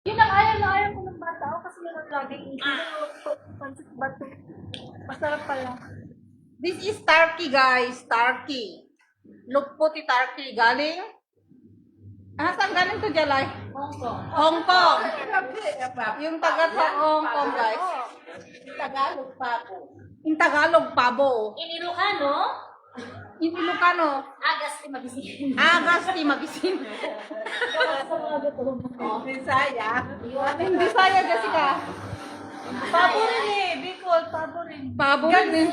Yun ang ayaw ko ng bata ako kasi yun ang laging pancit bato. Masarap pala. This is turkey, guys. Turkey. Lukputi turkey. Galing? Saan galing to, Jalay? Hong Kong. Hong Kong. Yung taga Hong Kong, guys. Tagalog pa ako. Yung Tagalog, pabo. In Ilocano, Yung Ilocano, Agas ni Mabisin. Agas ti Mabisin. Bisaya. Yung Bisaya, Jessica. Pabo rin eh. Bicol, pabo rin. Pabo rin eh.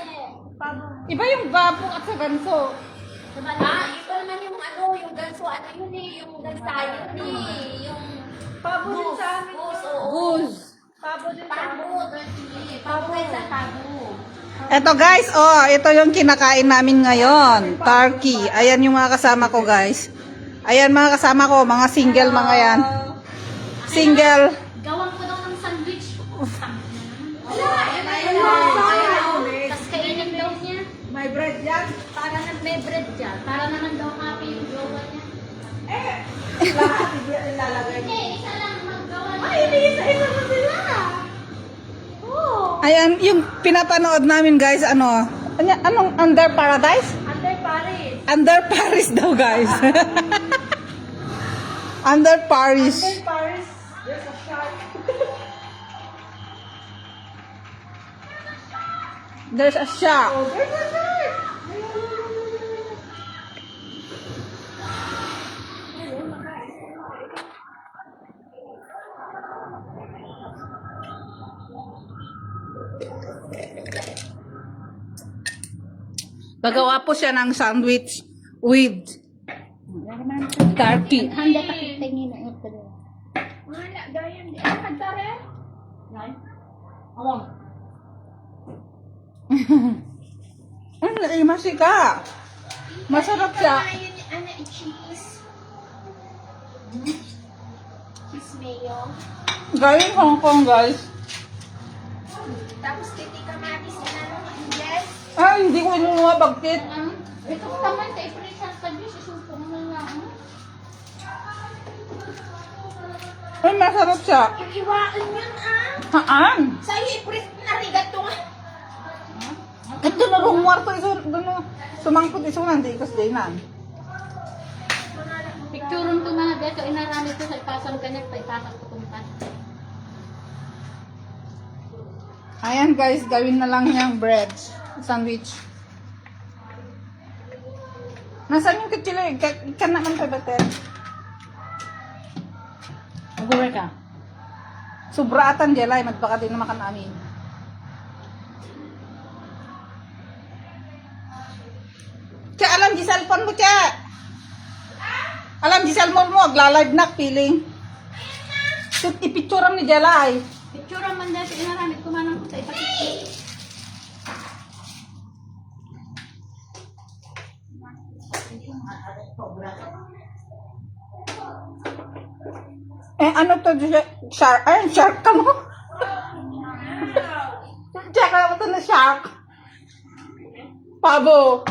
Pabo. Iba yung babo at sa ganso. Diba Ito naman yung yung ganso, ano yun eh, yung gansayo eh, yung Pabo din sa amin. Goose. Pabo din sa amin. pabo sa pabo. Eto guys, ito yung kinakain namin ngayon. Turkey. Ayan yung mga kasama ko, guys. Ayan mga kasama ko, mga single mga yan. Single. Gawan ko daw ng sandwich. Ayun. Tapos kainin daw niya. May bread yan. Para may bread dyan. Para naman daw happy yung jowa niya. Lahat ilalagay. Hindi, isa lang maggawa niya. Ay, hindi isa-isa na sila. Ayan yung pinapanood namin, guys. Anong Under Paradise? Under Paris. Under Paris daw, guys. Under Paris. Under Paris. There's a shark. There's a shark. There's a shark. Gagawa po siya ng sandwich with turkey. Handa pakita niyo na ito. Wala, gayan. Ano kagtare? Nay? Awang. Masi ka. Masarap siya. Ano, cheese. Cheese mayo. Galing Hong Kong, guys. Tapos titikamatis na yes. Hindi ko inunuha bagtit. Ito ko naman, sa iprisan sa Diyos, isupo mo na lang. Masarap siya. Iwaan yun Haan? Sa iprit narigat to nga. Ito na rong warto iso. Sumangkot iso nga. Hindi ikas dinan. Pictureon to mga beto, inarami to sa ipasang kanya, pa ipasang ko kumpas. Ayan, guys. Gawin na lang niyang bread. Sandwich. Nasaan yung kachila? Ikan naman pa bater. Mag-work ka? Subraatan jelay. Magpaka din naman amin. Che, alam di cellphone mo, Che. Alam di cellphone mo. Agla-live na, feeling. Ipicturean ni Jelay. Picture man dahil sa inarami ko manang ko sa ipakikita. Ano to? Shark? Ay, shark ka mo? Check ako to na shark. Pabo.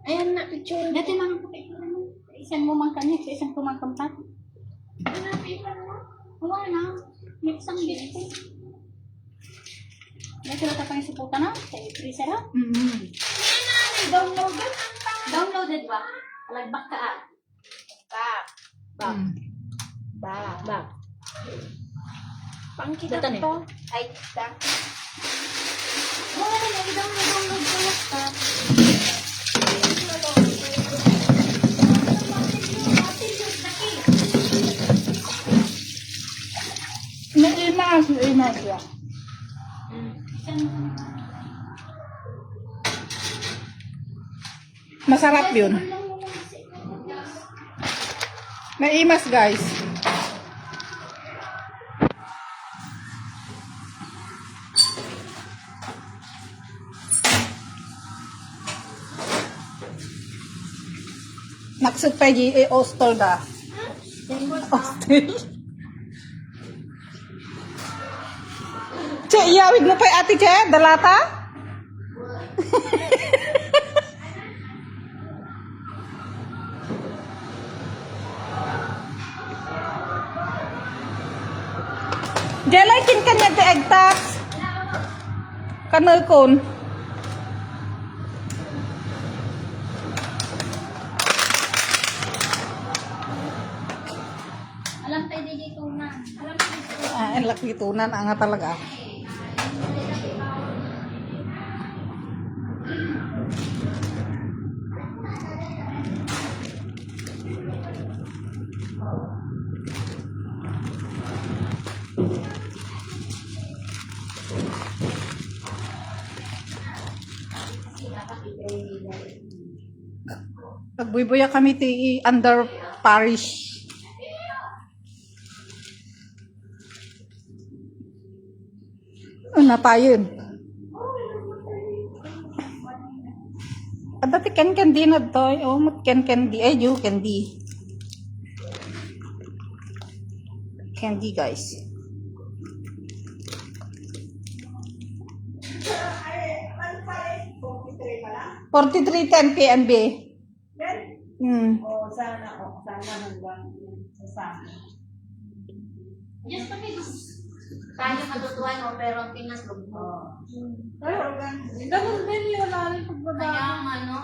Ayan na, picture. Dati mga picture mo. Isang mo man kanya, sa isang kumangkampat. Wala na. May isang dito. Dati na tapang isuputan na. Sa freezer ha. Downloaded. Downloaded ba? Alagbak ka ah. Back. Pangkita Datan eh. to. Ay, tak. Wala na, i-download sa laptop. Naimas siya. Masarap yun. Naimas, guys. Naksud pa yung hostel da. Hostel. Che, iyawid mo pa yung ate, Che? Dalata? Jalay kin kanya ti egtax. Kanal kon. Alam tayo dito na. Alam tayo dito. Ang lakitunan ang nga talaga. Pagbubuya kami ti under parish. Na tayo yun. Dati ken di na to. Oh, mat ken di. Ay, you ken di. Candy guys. 4310 PNB. Sana hanggang sa Yes, kami. tayo matutuwa no, pero ang Pinas lugbo. Ganun din yun. Wala rin pagbaba. Kaya ang ano,